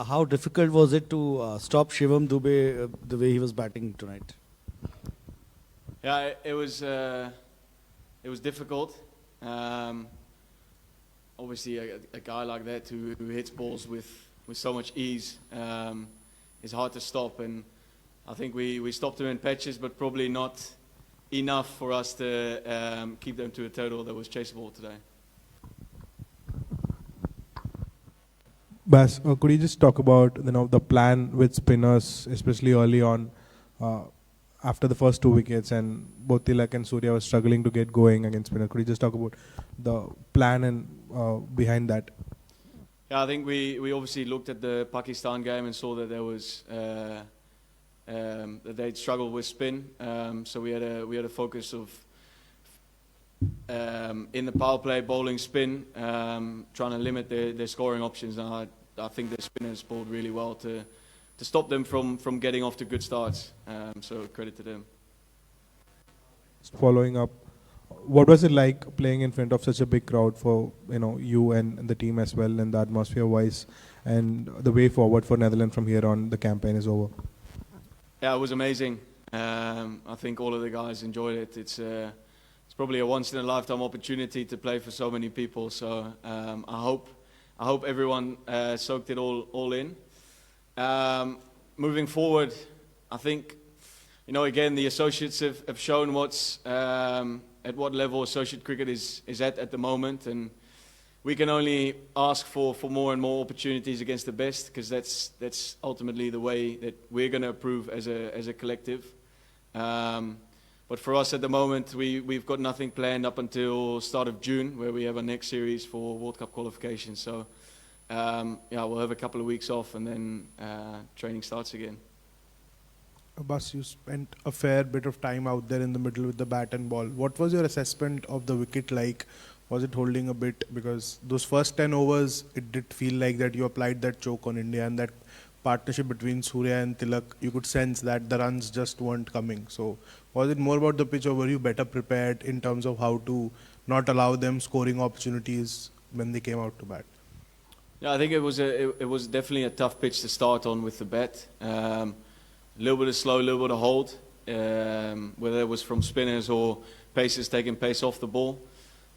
How difficult was it to stop Shivam Dubey the way he was batting tonight? Yeah, it was difficult. Obviously, a guy like that who hits balls with so much ease is hard to stop, and I think we stopped him in patches, but probably not enough for us to keep them to a total that was chaseable today. Bas, could you just talk about the plan with spinners, especially early on, after the first 2 wickets, and both Tilak and Surya were struggling to get going against spinner. Could you just talk about the plan and behind that? Yeah, I think we obviously looked at the Pakistan game and saw that there was that they'd struggled with spin. So we had a focus of in the power play, bowling spin, trying to limit their scoring options. And I think their spinners bowled really well to stop them from getting off to good starts. So credit to them. Following up, what was it like playing in front of such a big crowd for you and the team as well, and the atmosphere wise, and the way forward for Netherlands from here on? The campaign is over. Yeah, it was amazing. I think all of the guys enjoyed it. It's probably a once in a lifetime opportunity to play for so many people. So I hope everyone soaked it all in. Moving forward, I think again the associates have shown what's at what level associate cricket is at the moment, and we can only ask for more and more opportunities against the best, because that's ultimately the way that we're going to improve as a collective. But for us at the moment, we've got nothing planned up until start of June, where we have our next series for World Cup qualification. So we'll have a couple of weeks off, and then training starts again. Bas, you spent a fair bit of time out there in the middle with the bat and ball. What was your assessment of the wicket like? Was it holding a bit? Because those first 10 overs, it did feel like that you applied that choke on India, and that partnership between Surya and Tilak, you could sense that the runs just weren't coming. So was it more about the pitch, or were you better prepared in terms of how to not allow them scoring opportunities when they came out to bat? Yeah, I think it was definitely a tough pitch to start on with the bat. A little bit of slow, a little bit of hold, whether it was from spinners or pacers taking pace off the ball.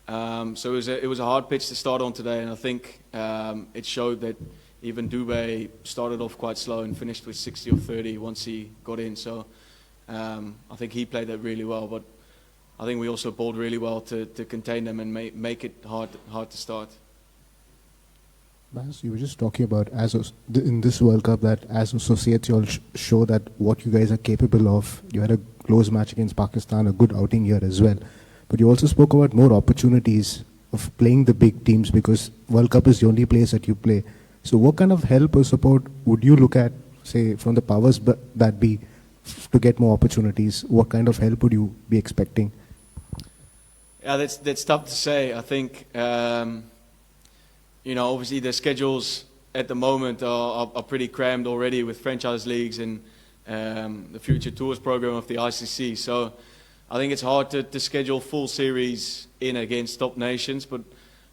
So it was a hard pitch to start on today, and I think it showed that even Dubey started off quite slow and finished with 60 or 30 once he got in. So I think he played that really well, but I think we also bowled really well to contain them and make it hard to start. Bas, you were just talking about in this World Cup that as associates you all show that what you guys are capable of. You had a close match against Pakistan, a good outing here as well. But you also spoke about more opportunities of playing the big teams, because World Cup is the only place that you play. So what kind of help or support would you look at, say, from the powers that be, to get more opportunities? What kind of help would you be expecting? Yeah, that's tough to say. I think obviously the schedules at the moment are pretty crammed already with franchise leagues and the Future Tours program of the ICC. So I think it's hard to schedule full series in against top nations, but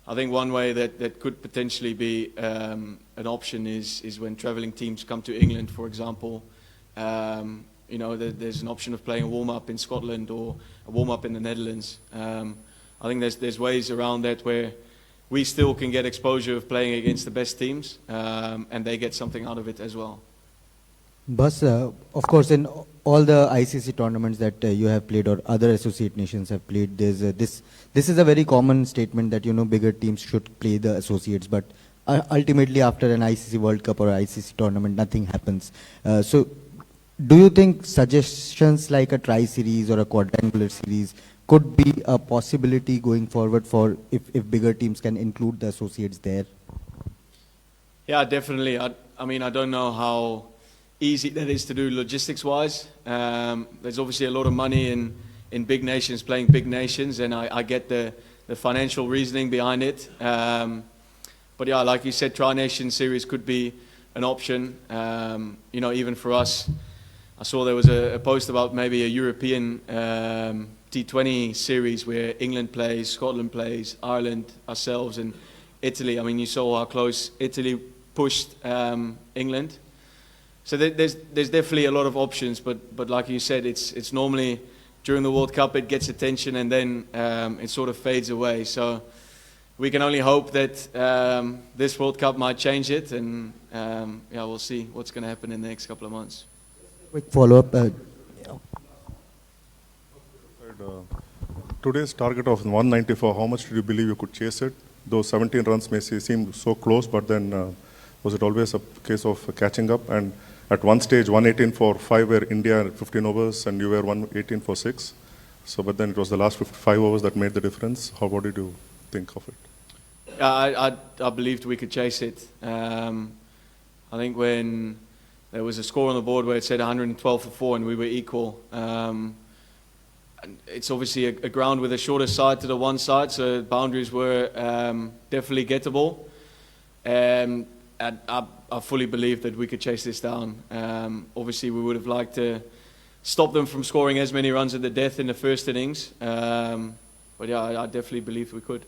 I think one way that could potentially be an option is when travelling teams come to England, for example. There's an option of playing a warm-up in Scotland or a warm-up in the Netherlands. I think there's ways around that where we still can get exposure of playing against the best teams, and they get something out of it as well. Bas, of course, in all the ICC tournaments that you have played or other associate nations have played, there's this is a very common statement that bigger teams should play the associates, but ultimately after an ICC World Cup or ICC tournament, nothing happens. So do you think suggestions like a tri-series or a quadrangular series could be a possibility going forward for if bigger teams can include the associates there? Yeah, definitely. I mean, I don't know how easy that is to do logistics-wise. There's obviously a lot of money in big nations playing big nations, and I get the financial reasoning behind it. But yeah, like you said, Tri-Nation Series could be an option. Even for us, I saw there was a post about maybe a European T20 series where England plays, Scotland plays, Ireland, ourselves, and Italy. I mean, you saw how close Italy pushed England. So there's definitely a lot of options, but like you said, it's normally during the World Cup it gets attention and then it sort of fades away. So we can only hope that this World Cup might change it, and we'll see what's going to happen in the next couple of months. Quick follow-up. Today's target of 194, how much did you believe you could chase it? Those 17 runs may seem so close, but then was it always a case of catching up? And at one stage, 118 for 5 were India 15 overs, and you were 118 for 6. So, but then it was the last 55 overs that made the difference. What did you think of it? I believed we could chase it. I think when there was a score on the board where it said 112 for 4 and we were equal, it's obviously a ground with a shorter side to the one side, so boundaries were definitely gettable. And I fully believe that we could chase this down. Obviously, we would have liked to stop them from scoring as many runs at the death in the first innings. But yeah, I definitely believe we could.